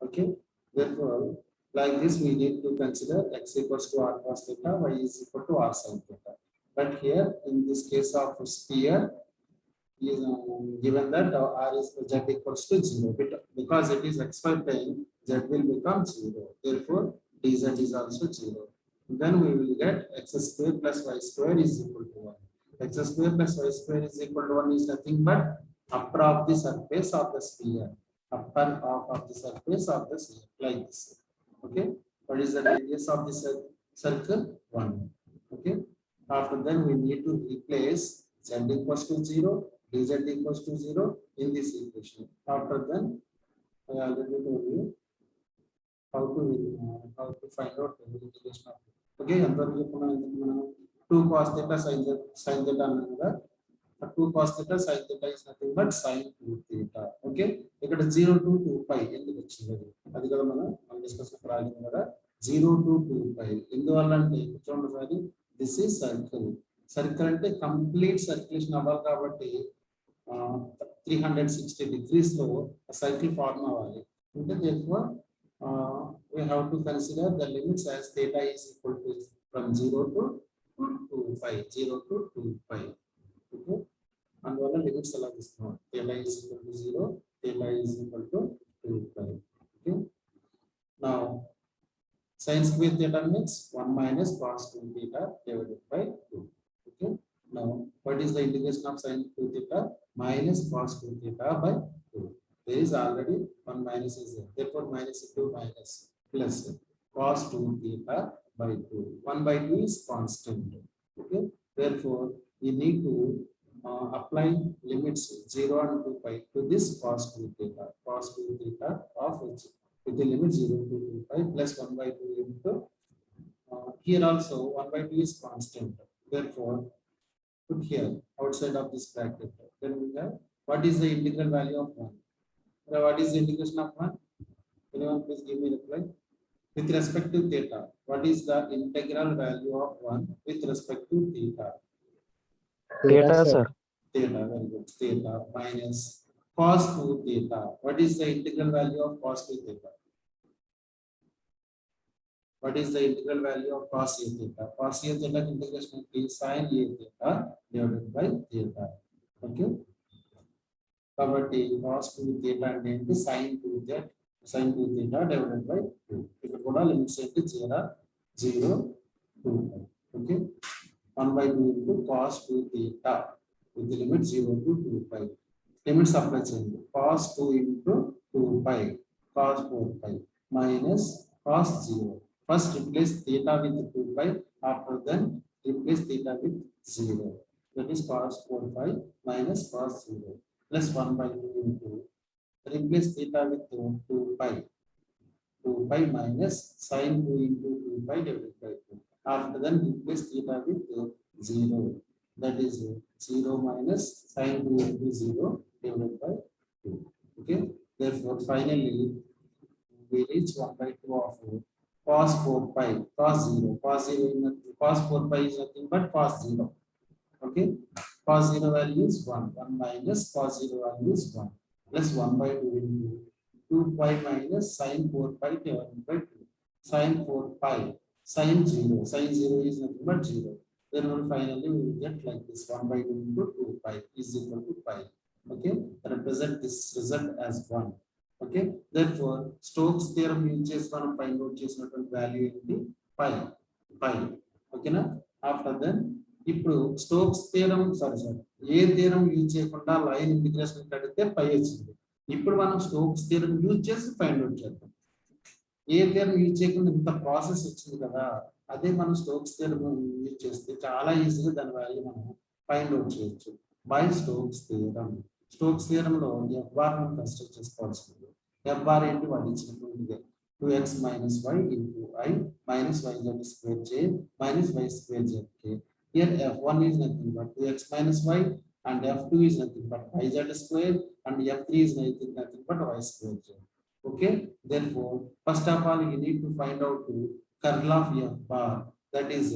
Okay, therefore, like this, we need to consider x equals to r cos theta, y is equal to r sin theta. But here, in this case of sphere, is given that r is z equals to 0, because it is xy plane, z will become 0. Therefore, dz is also 0. Then we will get x square plus y square is equal to 1. X square plus y square is equal to 1 is nothing but upper of the surface of the sphere. Upper half of the surface of the sphere, like this. Okay, what is the radius of the circle? 1. Okay, after then we need to replace z equals to 0, dz equals to 0 in this equation. After then, I already told you how to find out the integration of. Okay, అంతవరకు చెప్పుకున్నాం. మనం 2 cos theta sin theta అన్నాం కదా. 2 cos theta sin theta is nothing but sin 2 theta. Okay, ఇక్కడ 0 to 2 pi ఎందుకు వచ్చింది? అది కూడా మనం డిస్కస్ రాయడం కదా. 0 to 2 pi ఎందువల్ల అంటే చూడండి సార్, దిస్ ఈజ్ సర్కిల్ అంటే కంప్లీట్ సర్క్యులేషన్ అవ్వాలి కాబట్టి 360 degrees లో సైకిల్ ఫార్మ్ అవ్వాలి అంటే therefore we have to consider the limits as theta is equal to from 0 to 2 pi, 0 to 2 pi. Okay, and one limits allow this now. Theta is equal to 0, theta is equal to 2 pi. Okay, now sin square theta means 1 minus cos 2 theta divided by 2. Okay, now what is the integration of sin 2 theta? Minus cos 2 theta by 2. There is already 1 minus is there. Therefore, minus into minus plus cos 2 theta by 2. 1 by 2 is constant. Okay. Therefore, we need to apply limits 0 and 2 pi to this cos 2 theta. Cos 2 theta of which with the limit 0 to 2 pi plus 1 by 2 into here also 1 by 2 is constant. Therefore, put here outside of this bracket. Then we have what is the integral value of 1? What is the integration of 1? Anyone please give me reply. With respect to theta, what is the integral value of 1 with respect to theta? Theta, sir. Theta, very good. Theta minus cos 2 theta. What is the integral value of cos 2 theta? What is the integral value of cos a theta? Cos a theta integration is sin a theta divided by theta. Okay. కాబట్టి cos 2 theta అంటే ఏంటి? sin 2 theta divided by 2. ఇక్కడ కూడా limits ఏంటి? 0 2 okay 1 by 2 into cos 2 theta with the limit 0 to 2 pi. Limits apply చేయండి. cos 2 into 2 pi cos 4 pi minus cos 0. First replace theta with 2 pi, after then replace theta with 0. That is cos 4 pi minus cos 0. Plus 1 by 2 into replace theta with 2 pi. 2 pi minus sin 2 into 2 pi divided by 2. After then replace theta with 0. That is 0 minus sin 2 into 0 divided by 2. Okay. Therefore, finally we reach 1 by 2 of cos 4 pi cos 0. Cos 0 cos 4 pi is nothing but cos 0. Okay. Cos 0 value is 1. 1 minus cos 0 value is 1. Plus 1 by 2 into 2 pi minus sin 4 pi divided by 2. Sin 4 pi. Sin 0. Sin 0 is nothing but 0. Then finally we will get like this 1 by 2 into 2 pi is equal to pi. Okay. Represent this result as 1. Okay. Therefore, Stokes theorem use chestam find out chesinaటువంటి value ఏంటి? pi. Okay na? After then ఇప్పుడు Stokes theorem ఏ theorem use చేయకుండా line integration కడితే పై వచ్చింది. ఇప్పుడు మనం Stokes theorem use చేసి find out చేద్దాం. ఏ theorem use చేయకుండా ఇంత ప్రాసెస్ వచ్చింది కదా, అదే మనం స్టోక్స్ థియరం యూజ్ చేస్తే చాలా ఈజీగా దాని వాల్యూ మనం ఫైండ్ అవుట్ చేయొచ్చు బై స్టోక్స్ థియరం. స్టోక్స్ థియరంలో ఎఫ్ఆర్ మనం కన్స్ట్రక్ట్ చేసుకోవాల్సింది. ఎఫ్ఆర్ ఏంటి? వాడు ఇచ్చినటువంటిది 2x minus y into I minus yz square j minus y square z k. Here f1 is nothing but 2x minus y and f2 is nothing but yz square and f3 is nothing but y square j. Okay. Therefore, first of all, you need to find out the curl of f bar, that is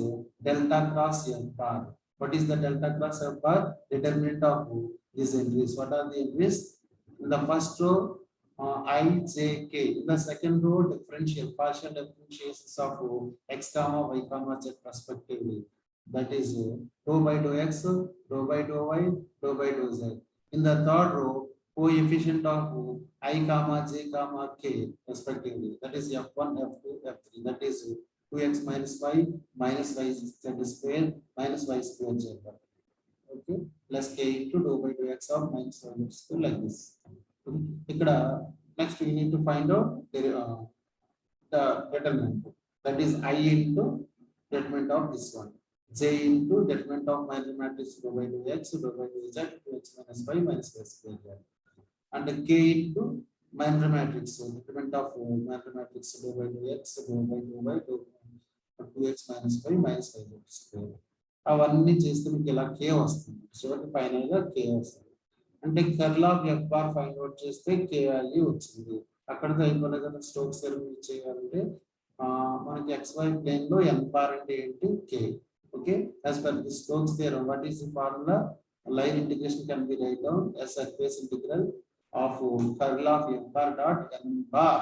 delta cross f bar. What is the delta cross f bar? Determinant of these entries. What are the entries? In the first row, ijk. In the second row, partial differentiations of x comma y comma z respectively. That is dou by dou x, dou by dou y, dou by dou z. In the third row, coefficient of I comma j comma k respectively. That is f1, f2, f3. That is 2x minus y minus y z square minus y square z. Okay, plus k into dou by dou x of minus y square like this. ఇక్కడ next we need to find out the determinant. That is I into determinant of this one. J into determinant of minor matrix dou by dou x, dou by dou z, 2x minus y minus y square z. And k into minor matrix, so determinant of minor matrix dou by dou x, dou by dou y, 2x minus y minus y square. అవన్నీ చేస్తే మీకు ఇలా k వస్తుంది. చివరికి final గా k వస్తుంది. అంటే curl of f bar find out చేస్తే k వాల్యూ వచ్చింది. అక్కడతో అయిపోలేదు కదా. స్టోక్స్ థియరం చేయాలంటే మనకి xy ప్లేన్ లో n బార్ అంటే ఏంటి k. Okay, as per the Stokes theorem, what is the formula? Line integration can be written down as surface integral of curl of f bar dot n bar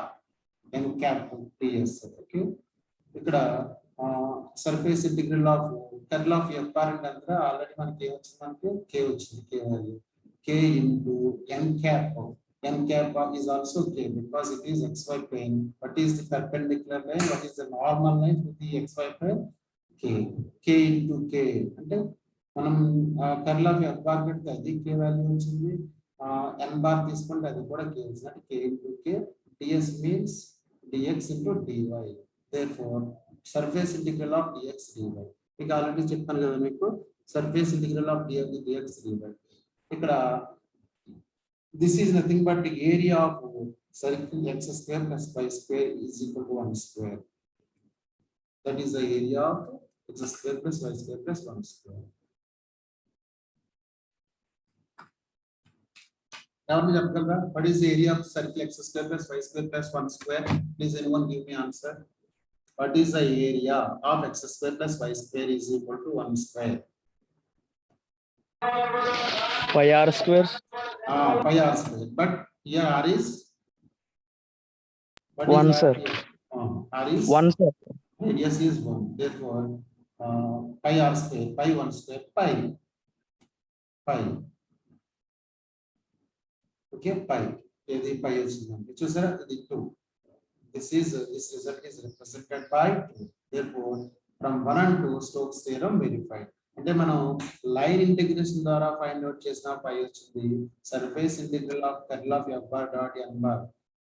n cap ds. Okay, ఇక్కడ surface integral of curl of f bar అంటే అంతా already మనకి ఏం వచ్చింది, మనకి k వచ్చింది. k value k into n cap. N cap is also k because it is xy plane. What is the perpendicular line? What is the normal line to the xy plane? K. K into k అంటే మనం curl of f bar పెడితే అది k value వచ్చింది. n bar తీసుకుంటే అది కూడా k వచ్చింది. అంటే k into k. ds means dx into dy. Therefore surface integral of dx dy. మీకు ఆల్రెడీ చెప్పాను కదా మీకు surface integral of dx dy. ఇక్కడ this is nothing but the area of circle x square plus y square is equal to 1 square. That is the area of x square plus y square plus 1 square. Now what is the area of circle x square plus y square plus 1 square? Please anyone give me answer. What is the area of x square plus y square is equal to 1 square? Pi r square. Pi r square. But here r is what 1 is sir. R is 1 sir. radius is 1. Therefore pi r square, pi 1 square, pi. Okay, pi. This pi is చూసారా, ఇది 2. This result is represented by 2. Therefore from 1 and 2 Stokes theorem verified. అంటే మనం line integration ద్వారా find out చేసిన పై వచ్చింది. Surface integral of curl of f bar dot n bar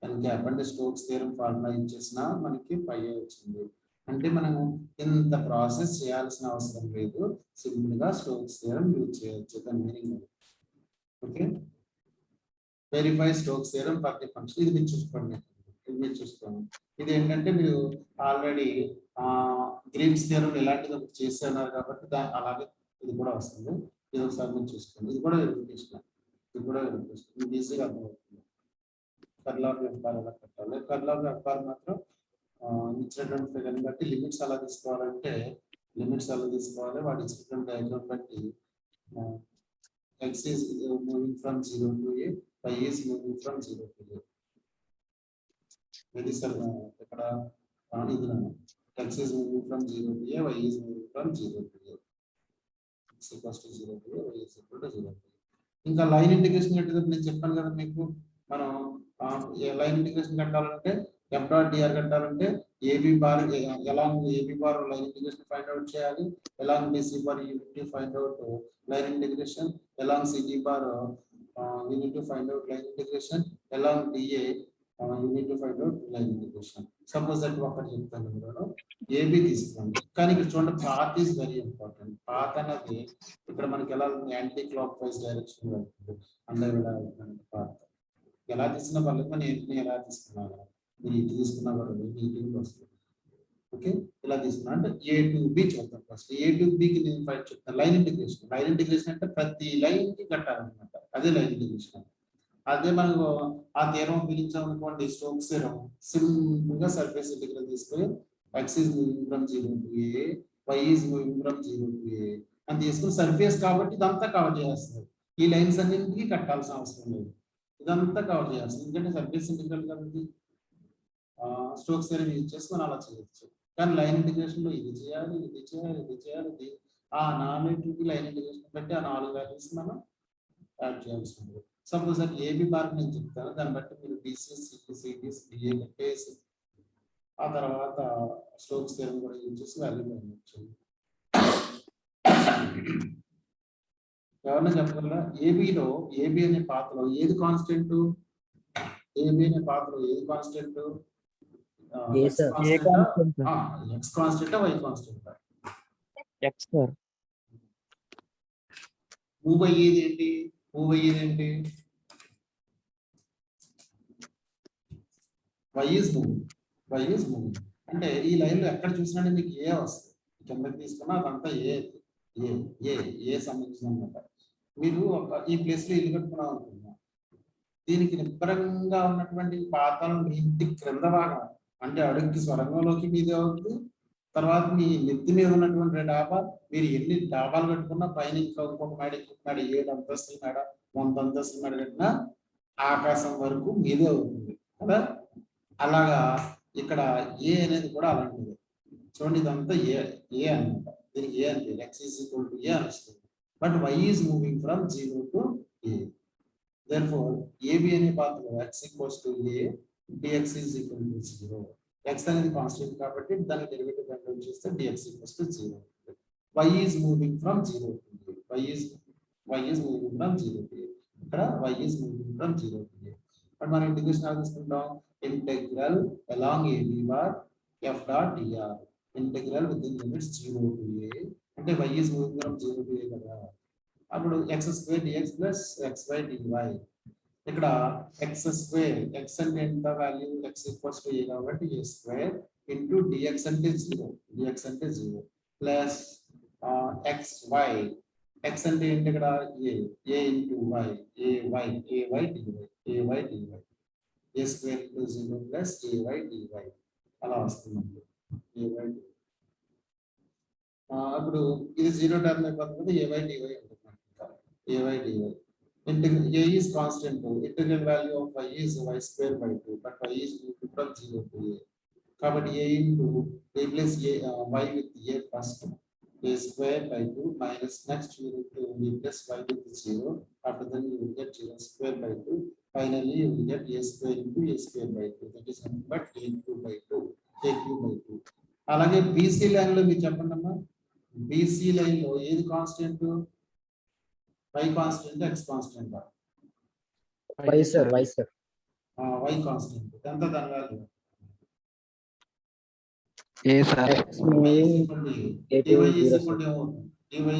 n cap అంటే Stokes theorem formula ఇచ్చేసిన మనకి పై వచ్చింది. అంటే మనం ఇంత ప్రాసెస్ చేయాల్సిన అవసరం లేదు. సింపుల్ గా స్టోక్స్ థియరం యూజ్ చేయొచ్చు. దాని meaning okay. Verify Stokes theorem for the function. ఇది మీరు చూసుకోండి. ఇది ఏంటంటే మీరు ఆల్రెడీ గ్రీన్స్ థియరం ఇలాంటిది ఒకటి చేస్తున్నారు కాబట్టి అలాగే ఇది కూడా వస్తుంది. ఇది ఒకసారి మీరు చూసుకోండి. ఇది కూడా వెరిఫికేషన్. ఇది ఈజీగా అర్థమవుతుంది. కర్ల్ ఆఫ్ f బార్ ఎలా పెట్టాలి. కర్ల్ ఆఫ్ f బార్ మాత్రం ఇచ్చినటువంటి ఫిగర్ బట్టి లిమిట్స్ అలా తీసుకోవాలంటే వాటి ఇచ్చినటువంటి డయాగ్రామ్ బట్టి x is moving from 0 to a, y is moving from 0 to a. Very sir, ఇక్కడ ఇది x is moving from 0 to a, y is moving from 0 to a. x equals to 0 to a, y is equal to 0 to a. ఇంకా line integration కట్టేటప్పుడు నేను చెప్పాను కదా మీకు, మనం line integration కట్టాలంటే f డాట్ dr కట్టాలంటే ab bar along ab bar line integration find out చేయాలి. Along bc bar you need to find out line integration. Along cd bar we need to find out line integration. Along da you need to find out line integration. Suppose that ఒకటి చెప్తాను నేను ab తీసుకోండి. కానీ ఇక్కడ చూడండి path is very important. Path అనేది ఇక్కడ మనకి ఎలా యాంటీ క్లాక్ వైజ్ డైరెక్షన్ వెళ్తుంది. పాత్ ఎలా తీసుకున్నా పర్లేదు, మనం ఎలా తీసుకున్నాను మీరు ఇటు తీసుకున్నా పర్లేదు, మీటింగ్ వస్తుంది. ఓకే, ఇలా తీసుకున్నా అంటే ఏ టు బి చూద్దాం. ఫస్ట్ ఏ టు బికి నేను ఫైట్ చెప్తాను. లైన్ ఇంటిగ్రేషన్ అంటే ప్రతి లైన్ కి కట్టాలన్నమాట. అదే లైన్ ఇంటిగ్రేషన్. అదే మనకు ఆ థియరం పిలిచామనుకోండి స్టోక్స్ థియరం, సింపుల్ గా సర్ఫేస్ ఇంటిగ్రల్ తీసుకొని x is moving from 0 to a, y is moving from 0 to a అని తీసుకుని సర్ఫేస్ కాబట్టి ఇదంతా కవర్ చేస్తుంది. ఈ లైన్స్ అన్నింటికి కట్టాల్సిన అవసరం లేదు. ఇదంతా కవర్ చేయాల్సింది, ఎందుకంటే సర్ఫేస్ ఇంటిగ్రల్ కాబట్టి స్టోక్స్ థియరీ యూజ్ చేసుకొని అలా చేయొచ్చు. కానీ లైన్ ఇంటిగ్రేషన్ లో ఇది చేయాలి, ఇది చేయాలి, ఇది చేయాలి, ఇది ఆ నాలుగింటికి లైన్ ఇంటిగ్రేషన్ బట్టి ఆ 4 వాల్యూస్ మనం యాడ్ చేయాల్సి ఉంటుంది. సపోజ్ అది ఏబి మార్క్ నేను చెప్తాను, దాన్ని బట్టి మీరు బీసీఎస్ సిటీస్ డిఏ కట్టేసి ఆ తర్వాత స్టోక్స్ థియరీ కూడా యూజ్ చేసి వాల్యూ పొందవచ్చు. ఎవరన్నా చెప్పగలరా ఏబిలో ఏబి అనే పాత్రలో ఏది కాన్స్టెంట్? ఏబి అనే పాత్రలో ఏది constant? X constant y constant? X sir. Move అయ్యేది ఏంటి? మూవ్ అయ్యేది ఏంటి? Y is moving. Y is moving అంటే ఈ లైన్ లో ఎక్కడ చూసినా మీకు ఏ వస్తుంది, కిందకి తీసుకున్నా అదంతా ఏ ఏ ఏ ఏ సంబంధించిన అనమాట. మీరు ఈ ప్లేస్ లో ఇల్లు కట్టుకున్నాం అనుకున్నా, దీనికి నిబ్బరంగా ఉన్నటువంటి పాతాళం మీ ఇంటి క్రింద భాగం అంటే అడుగుకి స్వరంగంలోకి మీదే అవుతుంది. తర్వాత మీ నెత్తి మీద ఉన్నటువంటి డాబా, మీరు ఎన్ని డాబాలు కట్టుకున్నా పైన ఇంకొక మేడ, ఇంకొక మేడ, 7 అంతస్తుల మేడ, 100 అంతస్తుల మేడ కట్టినా ఆకాశం వరకు మీదే అవుతుంది కదా. అలాగా ఇక్కడ ఏ అనేది కూడా అలాంటిది. చూడండి ఇదంతా ఏ ఏ అనమాట, దీనికి ఏ అంటే x is equal to a అనిస్తుంది. But y is moving from 0 to a. Therefore AB అనే పాత్రలో x equals to a, dx is equal to 0. x అనేది కాన్స్టెంట్ కాబట్టి దాని డెరివేటివ్ కంట్రోల్ చేస్తే dx equals to 0. y is moving from 0 to a. y is moving from 0 to a. ఇక్కడ y is moving from 0 to a. మరి మనం integration ఎలా తీసుకుంటాం? Integral along AB bar f dot dr. Integral within limits 0 to a అంటే y is moving from 0 to a కదా. అప్పుడు x square dx plus xy dy. ఇక్కడ x square, x అంటే ఎంత value? x equals to a కాబట్టి a square into dx అంటే 0, dx అంటే 0 plus xy, x అంటే ఏంటి ఇక్కడ? a into y, ay dy, a square into 0 plus ay dy అలా వస్తుంది. ay dy అప్పుడు ఇది 0 టర్మ్ అయిపోతుంది, ay dy ఉంటుంది. ay dy integral a is constant, integral value of y is y square by 2, but y is moving from 0 to a కాబట్టి a into replace y with a first, a square by 2 minus next you need to replace y with 0, after then you will get 0 square by 2, finally you will get a square into a square by 2, that is nothing but a cube by 2, a cube by 2. అలాగే bc line లో మీరు చెప్పండి అమ్మా, bc line లో ఏది constant? y constant x constant? y sir, y sir. y constant ఎంత దాని value? A sir. x moving a to 0. y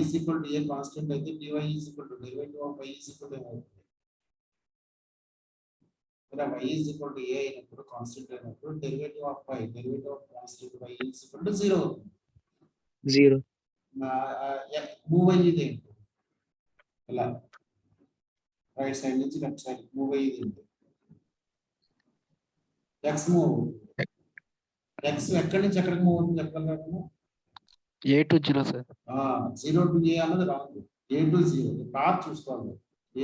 is equal to a constant అయితే dy is equal to derivative of y is equal to అవుతుంది. ఇక్కడ y is equal to a అయినప్పుడు constant అయినప్పుడు derivative of constant y is equal to 0 అవుతుంది. 0. Move అయ్యేది ఏంటి? ఇలా right side నుంచి లెఫ్ట్ సైడ్ మూవ్ అయ్యేది ఏంటి? X move. ఎక్స్ ఎక్కడి నుంచి ఎక్కడికి మూవ్ అవుతుంది చెప్పగలరా? A to 0 sir. 0 to a అన్నది రాంగ్, a to 0 పాత్ చూసుకోవాలి.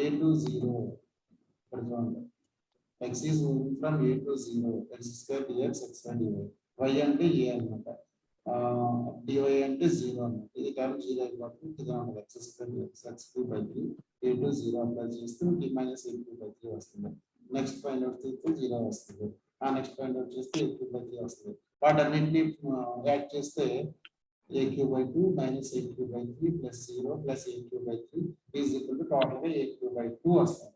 a to 0 ఇక్కడ చూడండి, x is moving from a to 0, x square dx xy dy, y అంటే a అన్నమాట, dy అంటే 0 అన్నమాట. ఇది టర్మ్ 0 అయిపోతుంది, ఇది అన్నమాట x square dx x3 by 3, a to 0 apply చేస్తే d minus a3 by 3 వస్తుంది. నెక్స్ట్ పాయింట్ అవుట్ చేస్తే 0 వస్తుంది, ఆ నెక్స్ట్ పాయింట్ అవుట్ చేస్తే a3 by 3 వస్తుంది. వాటన్నింటినీ యాడ్ చేస్తే a cube by 2 minus a cube by 3 plus 0 plus a cube by 3 is equal to total a cube by 2 వస్తుంది.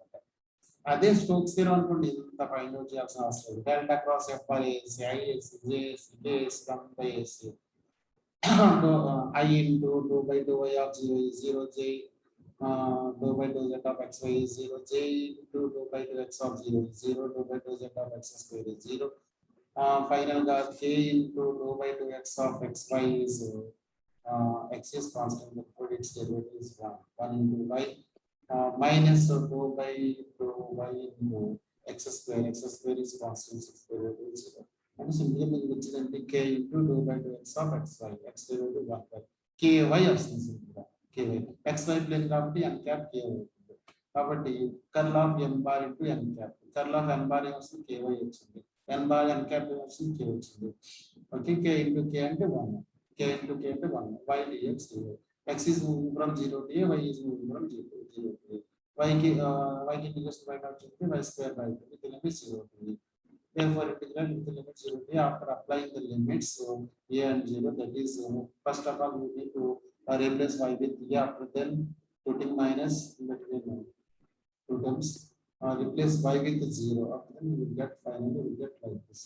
అదే స్టోక్స్ థియరం అనుకోండి, ఇంత ఫైండ్ అవుట్ చేయాల్సిన అవసరం లేదు. Delta cross F R AC, IAC, JAC, JAC, కంపేసి I into 2 by 2 y of 0 is 0, j 2 by 2 z of x y is 0, j into 2 by 2 x of 0 is 0, 2 by 2 z of x square is 0. Final గా k into 2 by 2 x of x y is x is constant, but its derivative is 1 into y minus 2 by 2 y into x square is constant, 6 derivative is 0. And simply మీకు వచ్చిందంటే k into 2 by 2 x of xy, x derivative 1 by ky వస్తుంది. KY. XY plane కాబట్టి n cap KY అవుతుంది. కాబట్టి curl of n bar into n cap. Curl of n bar ఏమొస్తుంది KY వచ్చింది. n bar n cap ఏమొస్తుంది K వచ్చింది. Okay, K into K అంటే 1. K into K అంటే 1. Y dx dy. X is moving from 0 to a, y is moving from 0 to a. Y కి integration బయట వచ్చింది, y square బయట ఉంది, the limit 0 అవుతుంది. Therefore, integral with the limit 0 to a after applying the limits a and 0, that is first of all we need to replace y with a, after then putting minus in between two terms, replace y with 0, after then we will get finally we will get like this.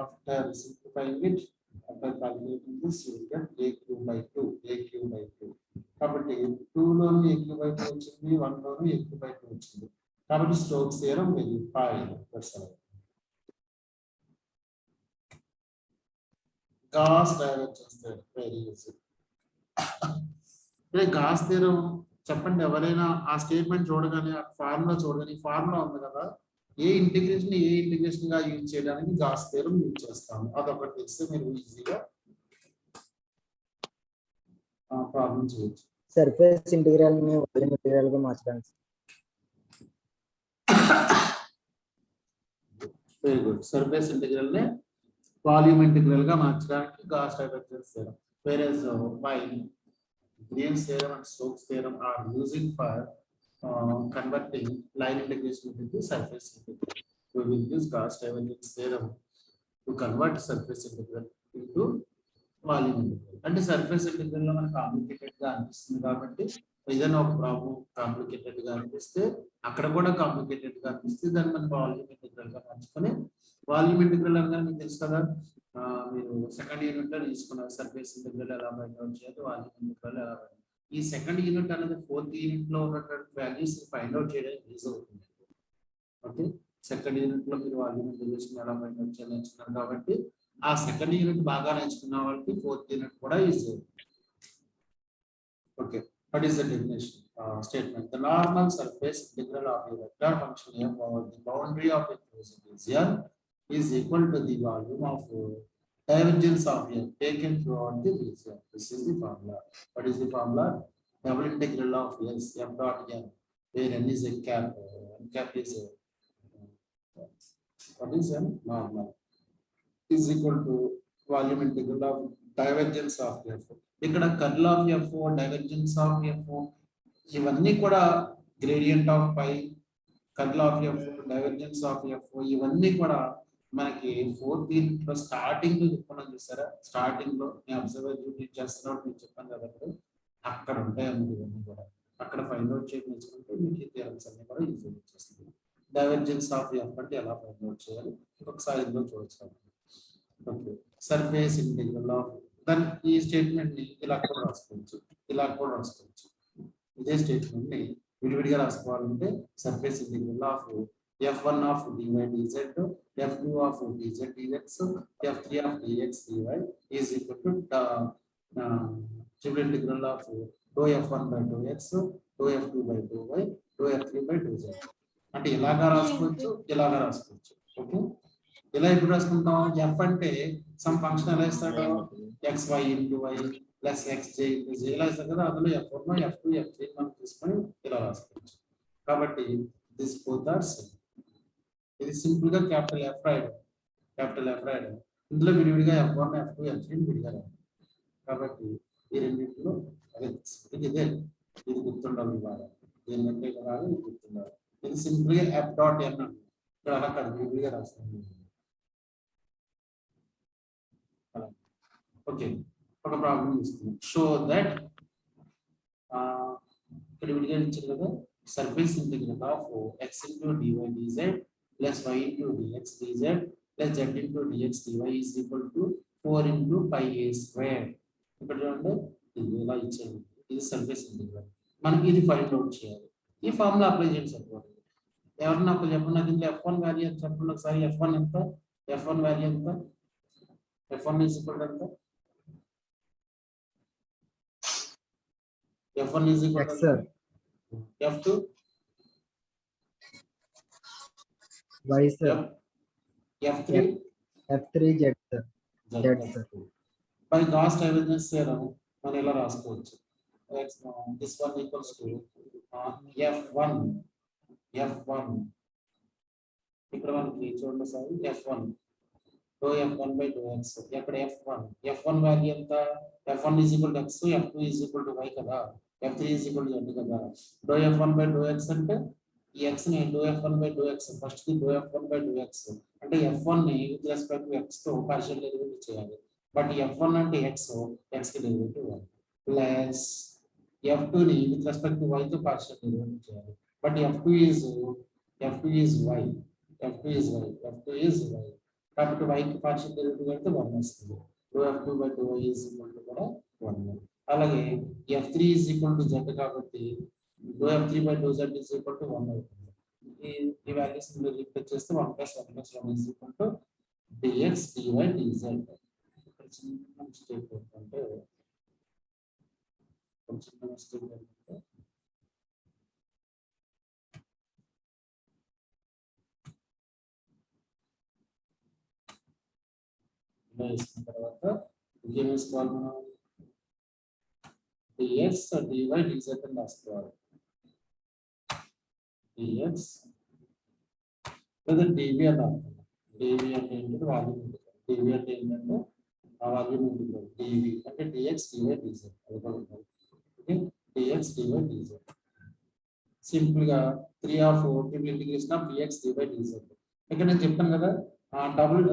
After simplifying it, after calculating this, you will get a cube by 2, a cube by 2. కాబట్టి 2 లోను a cube by 2 వచ్చింది, 1 లోను a cube by 2 వచ్చింది. కాబట్టి Stokes theorem verify. That's all. Gauss divergence theorem very easy. Gauss theorem చెప్పండి, ఎవరైనా ఆ statement చూడగానే, ఆ formula చూడగానే, ఈ ఫార్ములా ఉంది కదా, ఏ ఇంటిగ్రేషన్ గా యూజ్ చేయడానికి గాస్ థియరం యూజ్ చేస్తాము. అదొకటి తెలిస్తే మీరు ఈజీగా ప్రాబ్లం చేయొచ్చు. సర్ఫేస్ ఇంటిగ్రల్ ని వాల్యూమ్ ఇంటిగ్రల్ గా మార్చడానికి. Very good. సర్ఫేస్ ఇంటిగ్రల్ ని వాల్యూమ్ ఇంటిగ్రల్ గా మార్చడానికి Gauss divergence theorem. whereas by Green's theorem and Stokes theorem are using for converting line integration into surface integral. We will use Gauss divergence theorem to convert surface integral into volume integral. And surface integral లో మనకు complicated గా అనిపిస్తుంది కాబట్టి ఏదైనా ఒక problem complicated గా అనిపిస్తే, అక్కడ కూడా కాంప్లికేటెడ్ గా అనిపిస్తే దాన్ని మనం వాల్యూమ్ ఇంటిగ్రల్ గా మార్చుకొని, వాల్యూమ్ ఇంటిగ్రల్ అనగా మీకు తెలుసు కదా, మీరు సెకండ్ యూనిట్ లో తీసుకున్నారు సర్ఫేస్ ఇంటిగ్రల్ ఎలా బయట వచ్చేది, వాల్యూమ్ ఇంటిగ్రల్ ఎలా బయట. ఈ సెకండ్ యూనిట్ అనేది 4th యూనిట్ లో ఉన్నటువంటి వాల్యూస్ ఫైండ్ అవుట్ చేయడానికి యూజ్ అవుతుంది. ఓకే, సెకండ్ యూనిట్ లో మీరు వాల్యూమ్ ఇంటిగ్రేషన్ ఎలా బయట వచ్చేది నేర్చుకున్నారు కాబట్టి ఆ సెకండ్ యూనిట్ బాగా నేర్చుకున్న వాళ్ళకి 4th యూనిట్ కూడా యూజ్ అవుతుంది. Okay, what is the definition statement? The normal surface integral of a vector function f over the boundary of a closed region is equal to the volume of divergence of f taken throughout the region. This is the formula. What is the formula? Double integral of s f dot n, where n is a cap, n cap is a what is n normal, is equal to volume integral of divergence of f. ఇక్కడ curl of f, divergence of f, ఇవన్నీ కూడా gradient of phi, curl of f, divergence of f, ఇవన్నీ కూడా మనకి 4th unit లో starting లో చెప్పుకున్నాం చూసారా. స్టార్టింగ్ లో నేను అబ్జర్వర్ డ్యూటీ చేస్తున్నప్పుడు నేను చెప్పాను కదా, అక్కడ ఉంటాయి అన్నది. ఇవన్నీ కూడా అక్కడ ఫైండ్ అవుట్ చేయడం నేర్చుకుంటే మీకు ఈ థియరమ్స్ అన్ని కూడా ఈజీగా వచ్చేస్తుంది. డైవర్జెన్స్ ఆఫ్ ఎఫ్ అంటే ఎలా ఫైండ్ అవుట్ చేయాలి ఒకసారి ఇందులో చూడొచ్చు. ఓకే, సర్ఫేస్ ఇంటిగ్రల్ ఆఫ్, దాని ఈ స్టేట్మెంట్ ని ఇలా కూడా రాసుకోవచ్చు, ఇలా కూడా రాసుకోవచ్చు. ఇదే స్టేట్మెంట్ ని విడివిడిగా రాసుకోవాలంటే surface integral of f1 of dy dz, f2 of dz dx, f3 of dx dy is equal to triple integral of dou f1 by dou x, dou f2 by dou y, dou f3 by dou z. అంటే ఇలాగా రాసుకోవచ్చు, ఇలాగా రాసుకోవచ్చు. Okay, ఇలా ఎప్పుడు రాసుకుంటాం? F అంటే sum function ఎలా ఇస్తాడు, xy into y plus xj into j ఇలా ఇస్తాడు కదా, అందులో f1 f2 f3 మనం తీసుకొని ఇలా రాసుకోవచ్చు. కాబట్టి దిస్ బోత్ ఆర్ సేమ్. ఇది సింపుల్ గా క్యాపిటల్ ఎఫ్ రాయడం, ఇందులో విడివిడిగా f1 f2 f3 విడిగా రాయడం. కాబట్టి ఈ రెండింటిలో అదే ఇదే, ఇది గుర్తుండాలి. ఇవాళ ఏంటంటే ఇవాళ ఇది గుర్తుండాలి. ఇది సింపుల్ గా f డాట్ n అంటే ఇక్కడ అలా కాదు, విడివిడిగా రాస్తాను. ఓకే, ఒక ప్రాబ్లం తీసుకుందాం. షో దట్ ఇక్కడ విడిగా ఇచ్చారు కదా, surface integral of x into dy dz plus y into dx dz plus z into dx dy is equal to 4 into pi a square. ఇక్కడ చూడండి, ఇది ఇలా ఇచ్చారు, ఇది సర్ఫేస్ ఇంటిగ్రల్. మనకి ఇది ఫైండ్ అవుట్ చేయాలి. ఈ ఫార్ములా అప్లై చేయండి సరిపోతుంది. ఎవరన్నా ఒక చెప్పండి, నాకు ఇందులో f1 వాల్యూ ఎంత చెప్పండి ఒకసారి. f1 ఎంత, f1 వాల్యూ ఎంత, f1 ఈజ్ ఈక్వల్ ఎంత, f1 is equal to f2 y sir, f3 f3 z sir, z sir. By Gauss divergence theorem మనం ఇలా రాసుకోవచ్చు. this one equals to f1 f1 ఇక్కడ మనకి చూడండి sir f1 dou f1 by dou x ఇక్కడ f1 value ఎంత f1 is equal to x f2 is equal to y కదా f3 is equal to z కదా dou f1 by dou x అంటే ఈ x ని dou f1 by dou x first కి dou f1 by dou x అంటే f1 ని with respect to x తో partial derivative చేయాలి బట్ f1 అంటే x కి డెరివేటివ్ ప్లస్ f2 ని విత్ రెస్పెక్ట్ టు y తో పార్షియల్ డెరివేటివ్ చేయాలి బట్ f2 is y కాబట్టి y కి పార్షియల్ డెరివేటివ్ అంటే 1 వస్తుంది dou f2 by dou y is equal to కూడా 1 అలాగే f3 is equal to z కాబట్టి dou f3 by dou z is equal to 1 అవుతుంది ఈ వాల్యూస్ ని రిప్లేస్ చేస్తే 1 + 1 + 1 is equal to dx dy dz ఇక్కడ చిన్న మిస్టేక్ ఏంటంటే వేసిన తర్వాత ఇంకేం వేసుకోవాలి మనం dx dy dz అని రాసుకోవాలి dx లేదా dv అని రాస్తాం dv అంటే ఏంటంటే వాల్యూమ్ ఇంటిగ్రల్ dv అంటే ఏంటంటే ఆ వాల్యూమ్ ఇంటిగ్రల్ dv అంటే dx dy dz అది కూడా ఉంటుంది okay dx dy dz simple గా 3 of triple integration of dx dy dz ఇక్కడ నేను చెప్పాను కదా డబుల్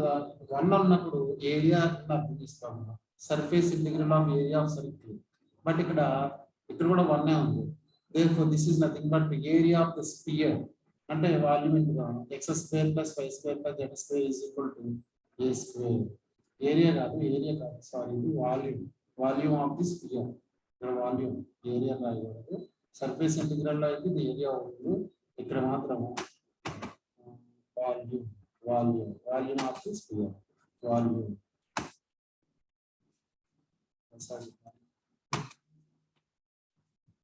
1 అన్నప్పుడు ఏరియా అర్థం చేస్తాము surface integral of area of circle but ఇక్కడ కూడా 1 ఉంది therefore this is nothing but the area of the sphere అంటే volume integral x square plus y square plus z square is equal to a square area కాదు sorry ఇది volume of the spear ఇక్కడ volume area రాయకూడదు surface integral లో అయితే ఇది area అవుతుంది ఇక్కడ మాత్రం volume of the spear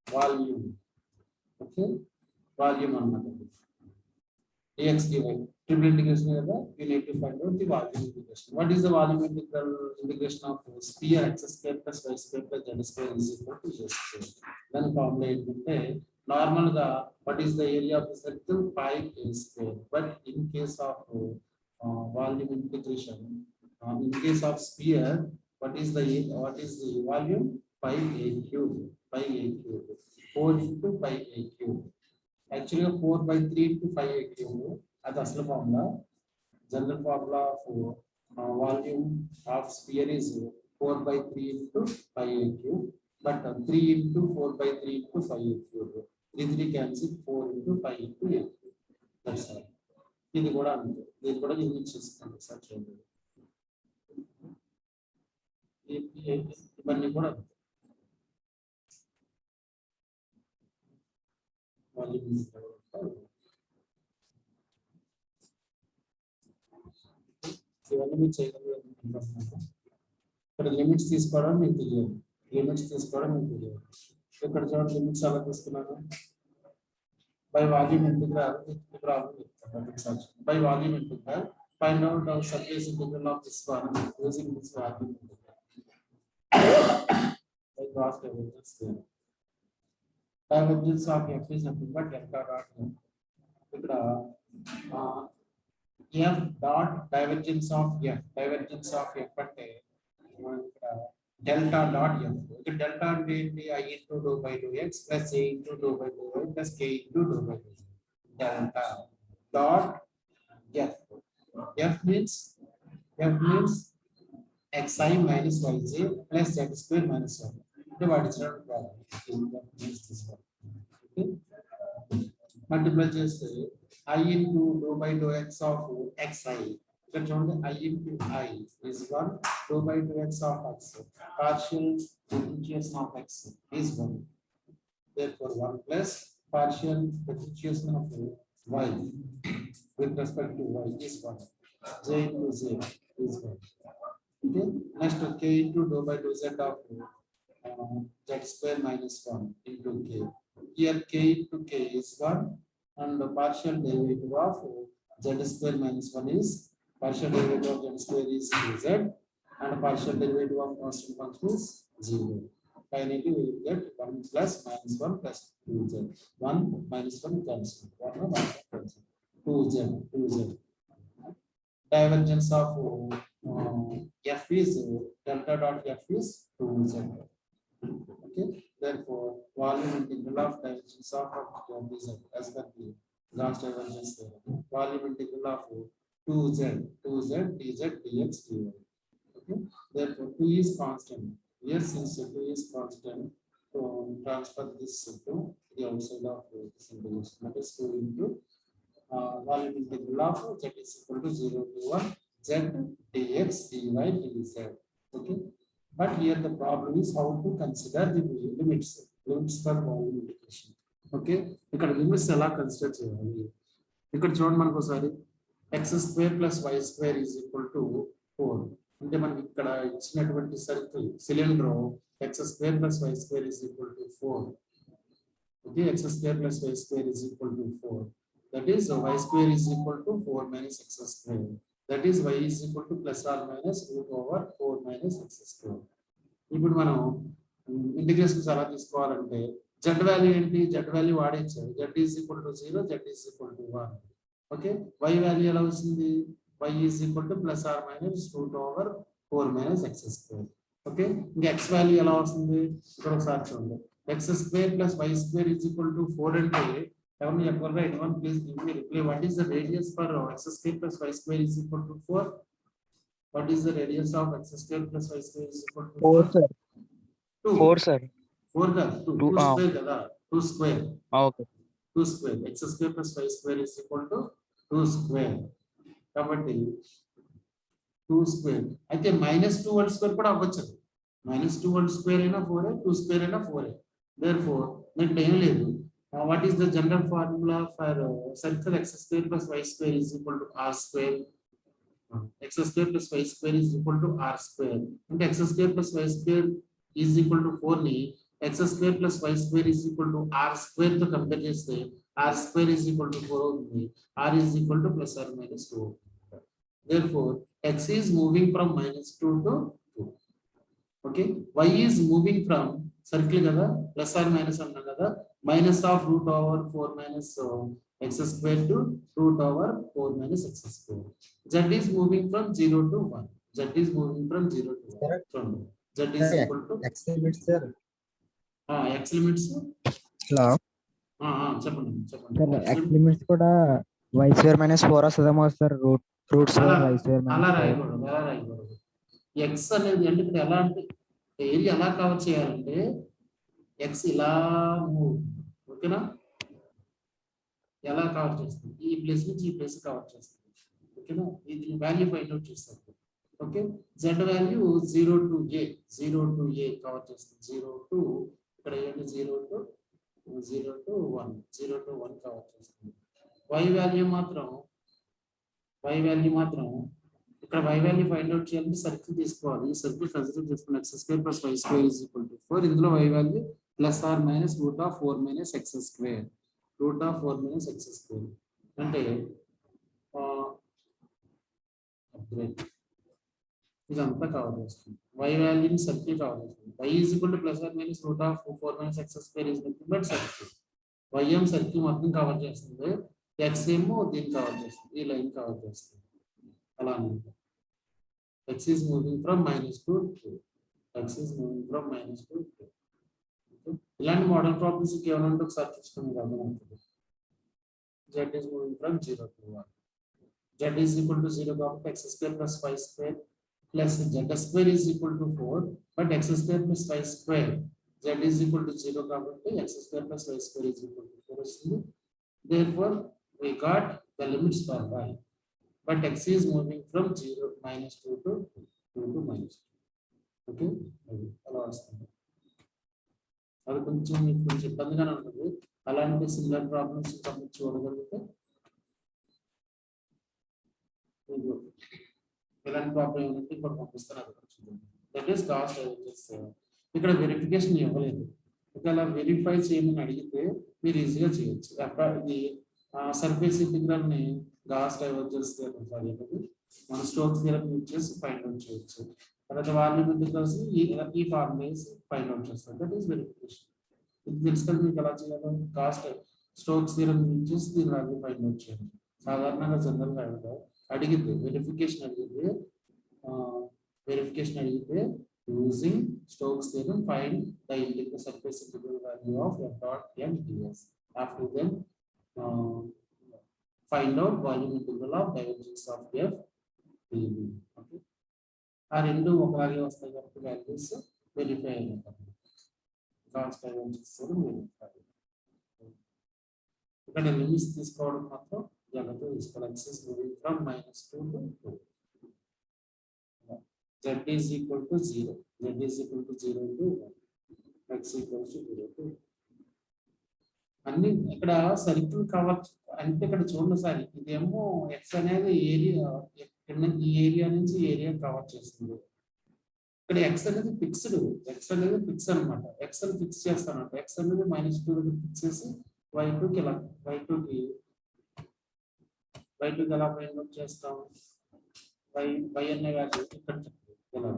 volume okay volume అన్నమాట dx dy triple integration కదా you need to find out the volume integration what is the volume integration of sphere x square plus y square plus z square is equal to a square then formula ఏంటంటే normal గా what is the area of the circle pi a square but in case of volume integration in case of sphere what is the volume pi a cube 4 into pi a cube actually 4/3 into 5a cube అది అసలు formula general formula of volume of sphere is 4/3 into 5a cube but 3 into 4/3 into 5a cube 3 cancel 4 into 5 into a cube that's all ఇది కూడా అంతే ఇది కూడా unit చేసుకోండి sir చూడండి ఇవన్నీ కూడా అంతే ఇవన్నీ మీరు చేయగలిగారు ఇక్కడ లిమిట్స్ తీసుకోవడం మీకు తెలియదు ఇక్కడ చూడండి లిమిట్స్ ఎలా తీసుకున్నాను by volume integral by volume integral find out surface integral of this one using this volume integral by cross divergence theorem divergence of f is nothing but f dot ఇక్కడ f dot divergence of f అంటే ఇక్కడ delta dot f ఇక్కడ delta అంటే ఏంటి I into dou by dou x plus a into dou by dou y plus k into dou by dou z delta dot f means xi minus yj plus z square minus 1 what is not problem this one okay multiply చేస్తే I into dou by dou x of xi ఇక్కడ చూడండి I into I is 1 dou by dou x of x partial differentiation of x is 1 therefore 1 plus partial differentiation of y with respect to y is 1 j into z is 1 okay next k into dou by dou z of z square minus 1 into k. Here k into k is 1 and the partial derivative of z square minus 1 is partial derivative of z square is z and partial derivative of constant function is 0. finally we will get 1 plus minus 1 plus 2z. 1 minus 1 cancel. 1 minus 1 cancel. 2z. Divergence of f is delta dot f is 2z. Okay, therefore volume integral of divergence of dz as per the Gauss divergence theorem. Volume integral of 2z dz dx dy. Okay, therefore 2 is constant. Here since 2 is constant, to transfer this to the outside of this integration. That is 2 into volume integral of z is equal to 0 to 1 z dx dy dz. Okay, but here the problem is how to consider the limits for volume integration. Okay, ఇక్కడ limits ఎలా consider చేయాలి? ఇక్కడ చూడండి మనకు ఒకసారి x square plus y square is equal to 4. అంటే మనకి ఇక్కడ ఇచ్చినటువంటి circle cylinder x square plus y square is equal to 4. Okay, x square plus y square is equal to 4. That is y square is equal to 4 minus x square. That is y is equal to plus or minus root over 4 minus x square. ఇప్పుడు మనం integrations ఎలా తీసుకోవాలంటే z value ఏంటి? z value వాడేచ్చు. z is equal to 0, z is equal to 1. Okay, y value ఎలా వస్తుంది? y is equal to plus or minus root over 4 minus x square. Okay, ఇంకా x value ఎలా వస్తుంది? ఇక్కడ ఒకసారి చూడండి. x square plus y square is equal to 4 అంటే ఎవరిని చెప్పాలి? Right one please give me reply. What is the radius for x square plus y square is equal to 4? What is the radius of x square plus y square is equal to 4 sir. 2. 4 sir. 4 కదా? 2 square కదా? 2 square. Okay. 2 square. X square plus y square is equal to 2 square. కాబట్టి 2 square అయితే -2 whole square కూడా అవ్వచ్చు. -2 whole square అయినా 4, 2 square అయినా 4. Therefore next ఏం లేదు. What is the general formula for circle x square plus y square is equal to r square? X square plus y square is equal to r square. అంటే x square plus y square is equal to 4 ని x square plus y square is equal to r square తో compare చేస్తే r square is equal to 4 అవుతుంది. r is equal to plus or minus 2. Therefore x is moving from -2 to 2. Okay, y is moving from circle కదా, plus or minus అన్నా కదా, minus of root over 4 minus x square to root over 4 minus x square. Z is moving from 0 to 1. Z is moving from 0 to 1. From Z is equal to x limits sir. x limits. Hello చెప్పండి. sir, x limits కూడా y square minus 4 వస్తుందేమో sir. root square y square minus అలా 4. రాయకూడదు. x అనేది అంటే ఇక్కడ ఎలా అంటే ఏరియా ఎలా కవర్ చేయాలంటే x ఇలా మూవ్. ఓకేనా, ఎలా కవర్ చేస్తుంది? ఈ ప్లేస్ నుంచి ఈ ప్లేస్ కవర్ చేస్తుంది. ఓకేనా, ఇది వాల్యూ ఫైండ్ అవుట్ చేస్తారు. Okay, z value 0 to a cover చేస్తుంది. 0 to ఇక్కడ ఏంటి 0 to 1 కవర్ చేస్తుంది. y వాల్యూ మాత్రం ఇక్కడ y వాల్యూ ఫైండ్ అవుట్ చేయాలంటే సర్కిల్ తీసుకోవాలి. ఈ సర్కిల్ కన్సిడర్ చేసుకున్న x square plus y square is equal to 4. ఇందులో y value plus or minus root of 4 minus x square. అంటే ఇదంతా కవర్ చేస్తుంది. y వాల్యూని సర్కిల్ కవర్ చేస్తుంది. y is equal to plus or minus root of 4 minus x square is nothing but circle. y ఏం circle మొత్తం cover చేస్తుంది, x ఏమో దీన్ని కవర్ చేస్తుంది, ఈ లైన్ కవర్ చేస్తుంది. అలా x is moving from -2 to 2. ఇలాంటి మోడల్ ప్రాబ్లమ్స్ ఏమైనా ఉంటే ఒకసారి చూసుకుని అర్థమవుతుంది. z is moving from 0 to 1. z is equal to 0 కాబట్టి x square plus y square plus z square is equal to 4, but x square plus y square z is equal to 0 కాబట్టి x square plus y square is equal to 4 వస్తుంది. Therefore we got the limits for y, but x is moving from -2 to 2 to -2. Okay, అలా వస్తుంది. అది కొంచెం ఇబ్బందిగానే ఉంటుంది. అలాంటి similar problems చూడగలిగితే ఇలాంటి ప్రాబ్లం ఏమంటే ఇప్పుడు పంపిస్తున్నారు. దట్ ఈస్ కాస్ట్ ఇక్కడ వెరిఫికేషన్ ఇవ్వలేదు. ఒకవేళ వెరిఫై చేయమని అడిగితే మీరు ఈజీగా చేయొచ్చు. ఇది సర్ఫేస్ ఇంటిగ్రల్ ని గాస్ డైవర్జెన్స్ థియరం మన స్టోక్స్ థియరం యూజ్ చేసి ఫైండ్ అవుట్ చేయొచ్చు. తర్వాత వాల్యూమ్ ఇంటిగ్రల్స్ ఈ ఫార్ములేస్ ఫైండ్ అవుట్ చేస్తారు. That is verification. ఇది తెలుసుకొని మీకు ఎలా చేయాలో కాస్ట్ స్టోక్స్ థియరం యూజ్ చేసి దీని వాల్యూ ఫైండ్ అవుట్ చేయాలి. సాధారణంగా జనరల్ గా అడిగితే వెరిఫికేషన్ అడిగితే using Stokes theorem find the integral surface integral value of f dot n ds. After then find out volume integral of divergence of f dv. Okay. ఆ రెండు ఒకలాగే వస్తాయి కాబట్టి వాల్యూస్ వెరిఫై అయినట్టు. Cross dimensions verify. ఇక్కడ limits తీసుకోవడం మాత్రం జాగ్రత్త తీసుకోవాలి. Excess moving from -2 to 2. z is equal to 0. Z is equal to 0 to 1. X equals to 0 to 1. అన్ని ఇక్కడ సర్కిల్ కవర్ అంటే ఇక్కడ చూడండి సార్, ఇదేమో ఎక్స్ అనేది ఏరియా, ఈ ఏరియా నుంచి ఏరియా కవర్ చేస్తుంది. ఇక్కడ ఎక్స్ అనేది ఫిక్స్డ్, ఎక్స్ అనేది ఫిక్స్ అనమాట. ఎక్స్ అని ఫిక్స్ చేస్తానంట. ఎక్స్ అనేది -2 దగ్గర ఫిక్స్ చేసి y2కి ఇలా y2కి ఎలా ఫైండ్ అవుట్ చేస్తాం? y అనే వాల్యూ ఇక్కడ ఇలా.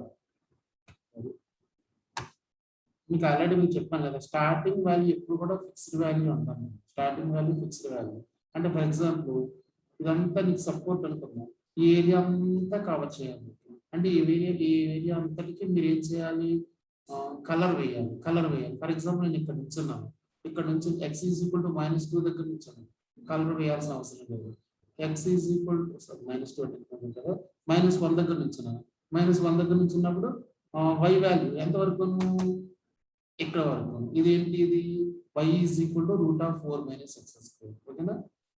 మీకు ఆల్రెడీ మీకు చెప్పాను కదా, స్టార్టింగ్ వాల్యూ ఎప్పుడు కూడా ఫిక్స్డ్ వాల్యూ అంటాను. స్టార్టింగ్ వాల్యూ ఫిక్స్డ్ వాల్యూ అంటే ఫర్ ఎగ్జాంపుల్ ఇదంతా నీకు సపోర్ట్ అనుకున్నాం, ఈ ఏరియా అంతా కవర్ చేయాలి. అంటే ఈ ఏరియా అంతటికి మీరు ఏం చేయాలి? కలర్ వేయాలి. ఫర్ ఎగ్జాంపుల్ నేను ఇక్కడ నుంచున్నాను, ఇక్కడ నుంచి x ఈజ్ ఈక్వల్ టు -2 దగ్గర నుంచున్నాను, కలర్ వేయాల్సిన అవసరం లేదు. x ఈజ్ ఈక్వల్ టు -2 కదా, -1 దగ్గర నుంచున్నాను. -1 దగ్గర నుంచున్నప్పుడు y వాల్యూ ఎంత వరకు? ఇక్కడ వరకు. ఇదేంటి? ఇది y is equal to √4 - x². ఓకేనా?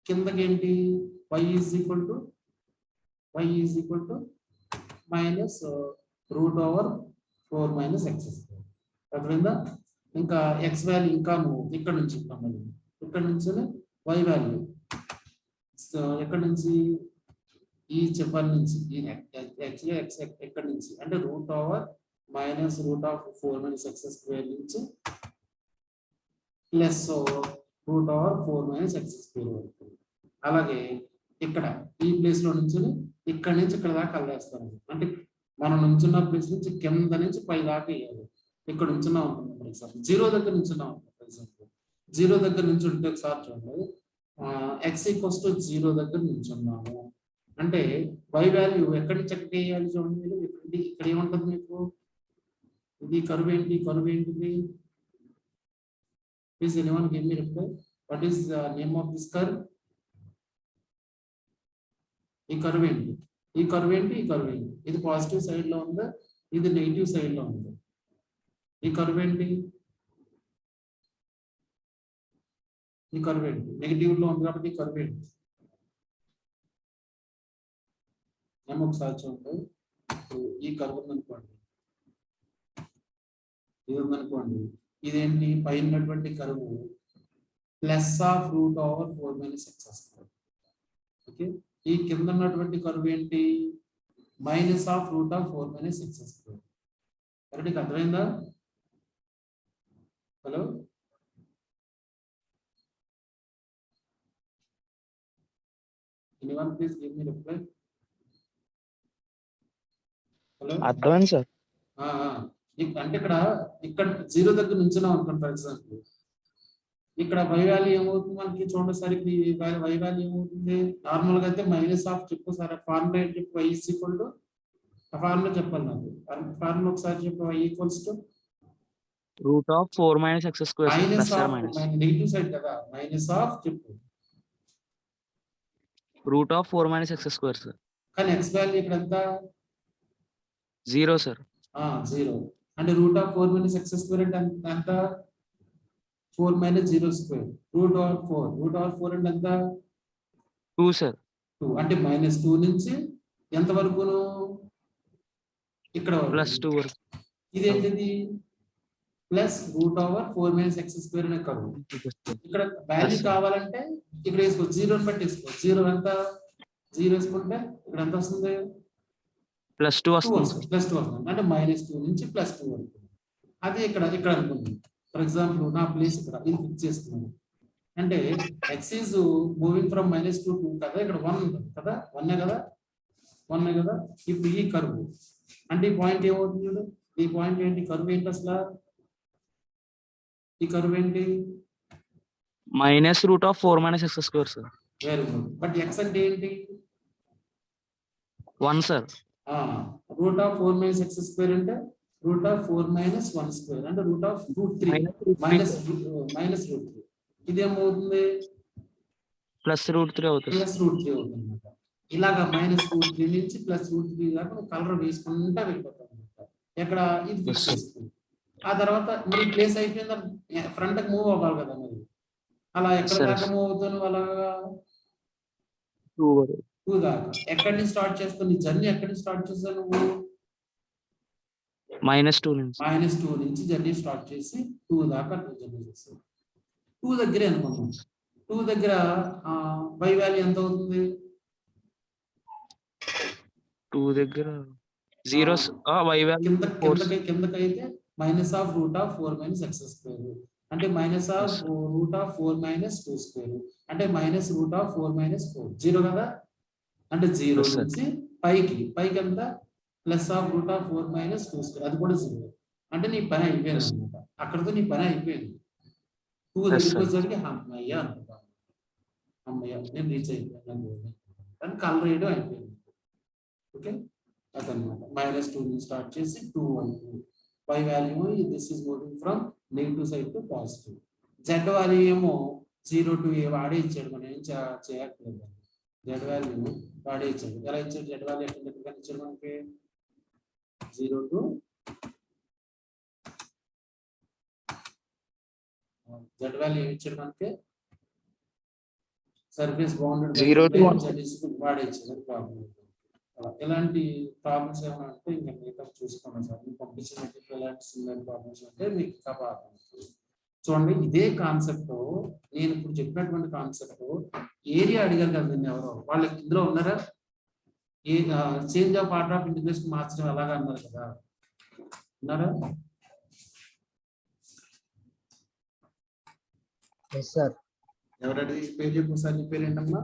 కిందకి ఏంటి? y is equal to -√4 - x². అర్థమైందా? ఇంకా x వాల్యూ ఇంకా ఇక్కడ నుంచి ఇక్కడ నుంచి y వాల్యూ ఎక్కడ నుంచి? ఈ చెప్పాలి నుంచి యాక్చువల్గా x ఎక్కడి నుంచి అంటే √4 - x² నుంచి ప్లస్ √4 - x² వరకు. అలాగే ఇక్కడ ఈ ప్లేస్ లో నుంచి ఇక్కడ నుంచి ఇక్కడ దాకా అల్లేస్తాను. అంటే మనం నుంచున్న ప్లేస్ నుంచి కింద నుంచి పై దాకా వేయాలి. ఇక్కడ నుంచున్నా ఉంటుంది. ఫర్ ఎగ్జాంపుల్ 0 దగ్గర నుంచున్నా ఉంటుంది. ఫర్ ఎగ్జాంపుల్ 0 దగ్గర నుంచి ఉంటే ఒకసారి చూడండి, x = 0 దగ్గర నుంచున్నాము అంటే y వాల్యూ ఎక్కడి నుంచి ఎక్కడికి వేయాలి చూడండి. మీరు ఇక్కడ ఏముంటుంది మీకు? ఇది కర్వ్ ఏంటి? Please anyone give me reply. What is the name of this curve? ఈ కర్వ్ ఏంటి? ఇది పాజిటివ్ సైడ్ లో ఉందా? ఇది నెగిటివ్ సైడ్ లో ఉంది. ఈ కర్వ్ ఏంటి? నెగిటివ్ లో ఉంది కాబట్టి ఈ కర్వ్ ఏంటి? ఒకసారి చూడండి. ఈ కర్వ్ ఉందనుకోండి, ఇదేంటి? పైన ఉన్నటువంటి కర్వ్ +√4 - x². ఓకే. ఈ కింద ఉన్నటువంటి కర్వ్ ఏంటి? -√4 - x². కరెక్ట్గా అర్థమైందా? Hello, anyone please give me reply. Hello, అర్థమైంది సార్. అంటే ఇక్కడ 0 దగ్గర నుంచున్నాం అనుకోండి. ఫర్ ఎగ్జాంపుల్ ఇక్కడ y వాల్యూ ఏమవుతుంది మనకి? చూడండి సార్, ఇక్కడ y వాల్యూ ఏమవుతుంది? నార్మల్ గా అయితే -1 చెప్పు సార్. ఫార్ములా ఏంటి? y ఈజ్ ఈక్వల్ టు, ఆ ఫార్ములా చెప్పాలి నాకు. ఫార్ములా ఒకసారి చెప్పు. y = √4 - x². నెగిటివ్ సైడ్ కదా, చెప్పు. √4 - x² సార్. కానీ x వాల్యూ ఇక్కడ ఎంత? 0 సార్. 0 అంటే √4 - x² అంటే ఎంత? 4 - 0². √4 అంటే ఎంత? 2 సార్. 2 అంటే -2 నుంచి ఎంత వరకును? ఇక్కడ +2 వరకు. ఇదేంటిది? +√4 - x² అనే కర్వ్. ఇక్కడ వాల్యూ కావాలంటే ఇక్కడ వేసుకో, 0 ని బట్టి వేసుకో. 0 ఎంత? 0 వేసుకుంటే ఇక్కడ ఎంత వస్తుంది? +2 వస్తుంది. +2 వస్తుంది. అంటే -2 నుంచి +2 వరకు. అది ఇక్కడ అనుకుంటుంది. ఫర్ ఎగ్జాంపుల్ నా ప్లేస్ ఇక్కడ ఇది ఫిక్స్ చేస్తున్నాను అంటే x is moving from -2 to 2 కదా. ఇక్కడ 1 కదా, 1 కదా. ఇప్పుడు ఈ కర్వ్ అంటే ఈ పాయింట్ ఏమవుతుంది చూడు, ఈ పాయింట్ ఏంటి, కరువు ఏంటి అసలు, ఈ కరువు ఏంటి, -√4 - x², sir. Very good. But X అంటే ఏంటి, 1, సార్. √4 - x² అంటే √4 - 1² అంటే √√3 మైనస్ √3. ఇదేమవుతుంది, +√3 అవుతుంది. +√3 అవుతుంది అనమాట. ఇలాగా -√3 నుంచి +√3 దాకా కలర్ వేసుకుంటా వెళ్ళిపోతాం అనమాట. ఎక్కడ ఇది ఫిక్స్ చేసుకుంది. ఆ తర్వాత మరి ప్లేస్ అయిపోయిందా, ఫ్రంట్ కి మూవ్ అవ్వాలి కదా మరి, అలా ఎక్కడ దాకా మూవ్ అవుతాను, అలాగా 2 దాకా. ఎక్కడి నుంచి స్టార్ట్ చేస్తావు, నీ జర్నీ ఎక్కడి నుంచి స్టార్ట్ చేస్తావు నువ్వు, -2 నుంచి. -2 నుంచి జర్నీ స్టార్ట్ చేసి 2 దాకా నువ్వు జర్నీ చేస్తావు. 2 దగ్గరే అనుకున్నాం, 2 దగ్గర y వాల్యూ ఎంత అవుతుంది, 2 దగ్గర 0, y వాల్యూ 4. కిందకైతే -√4 - x² అంటే -√4 - 2² అంటే -√4 - 4, 0 కదా. అంటే 0 నుంచి పైకి ఎంత, +√4 - 2², అది కూడా 0. అంటే నీ పని అయిపోయింది అనమాట, అక్కడతో నీ పని అయిపోయింది. 2 దగ్గరికి వచ్చేసరికి అమ్మయ్య అనుకుంటా, అమ్మయ్య నేను రీచ్ అయిపోయాను అని కలర్ వేయడం అయిపోయింది. ఓకే, అదనమాట. -2 నుంచి స్టార్ట్ చేసి 2 వరకు y value this is moving from negative side to positive. z value ఏమో 0 to a వాడే ఇచ్చాడు, మనం ఏం చేయట్లేదు. z వాల్యూ వాడే ఇచ్చాడు. ఎలా ఇచ్చాడు, z వాల్యూ ఎక్కడ ఇచ్చాడు మనకి, 0 to z వాల్యూ ఏమి ఇచ్చాడు మనకి, సర్ఫేస్ బౌండెడ్ 0 to 1 వాడే ఇచ్చాడు. ప్రాబ్లం ఇలాంటి ప్రాబ్లమ్స్ ఏమైనా అంటే ఇంకా మిగతా చూసుకోండి సార్, మీకు పంపించినట్టు ఇలాంటి సిమిలర్ ప్రాబ్లమ్స్ అంటే మీకు ఇంకా బాగా చూడండి. ఇదే కాన్సెప్ట్ నేను ఇప్పుడు చెప్పినటువంటి కాన్సెప్ట్ ఏరియా అడిగారు కదండి ఎవరో, వాళ్ళకి ఇందులో ఉన్నారా, ఏ change of order of integration మార్చడం అలాగా అన్నారు కదా, ఉన్నారా, ఎవరండి పేరు చెప్పు సార్, నీ పేరు ఏంటమ్మా,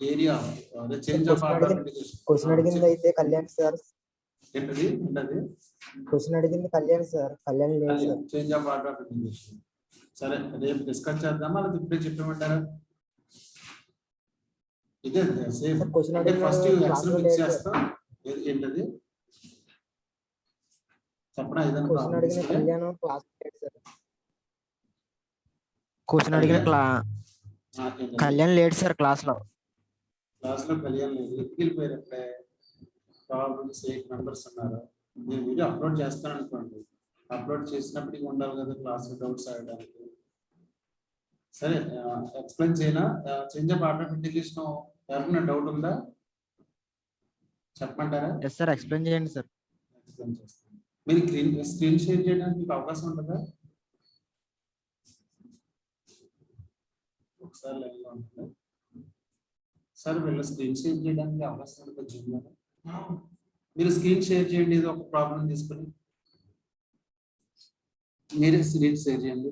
ఏరియా అదే change of order of integration question అడిగింది అయితే కళ్యాణ్ సార్, ఏంటది ఏంటది క్వశ్చన్ అడిగింది కళ్యాణ్ సార్, కళ్యాణ్ లేదు sir. Change of order of integration. సరే రేపు డిస్కస్ చేద్దామా, లేదా ఇప్పుడే చెప్పమంటారా, ఇదే సేమ్. క్వశ్చన్ అంటే ఫస్ట్ ఎక్స్ అడిగిన ఫిక్స్ చేస్తాం, ఏంటది చెప్పడా, ఏదైనా క్వశ్చన్ అడిగిన ప్రాబ్లం కళ్యాణ్ క్లాస్ లేదు సార్. క్వశ్చన్ అడిగిన కళ్యాణ్ లేడు సార్ క్లాస్ లో కళ్యాణ్ లేదు, ఎందుకు వెళ్ళిపోయారు అప్పుడే, ప్రాబ్లమ్స్ 8 మెంబర్స్ ఉన్నారు. నేను వీడియో అప్లోడ్ చేస్తాను అనుకోండి, అప్లోడ్ చేసినప్పటికీ ఉండాలి కదా క్లాస్ డౌట్స్ అడగడానికి. సరే ఎక్స్ప్లెయిన్ చేయనా, change of order of integration ఎవరికైనా డౌట్ ఉందా చెప్పమంటారా, సార్ ఎక్స్ప్లెయిన్ చేయండి సార్. ఎక్స్ప్లెయిన్ చేస్తాను. మీరు స్క్రీన్ షేర్ చేయడానికి మీకు అవకాశం ఉంటుందా, ఒకసారి లైన్ లో ఉంటుంది సార్, వీళ్ళు స్క్రీన్ షేర్ చేయడానికి అవకాశం ఉంటుంది జూమ్. మీరు స్క్రీన్ షేర్ చేయండి, ఏదో ఒక ప్రాబ్లం తీసుకొని మీరే స్క్రీన్ షేర్ చేయండి.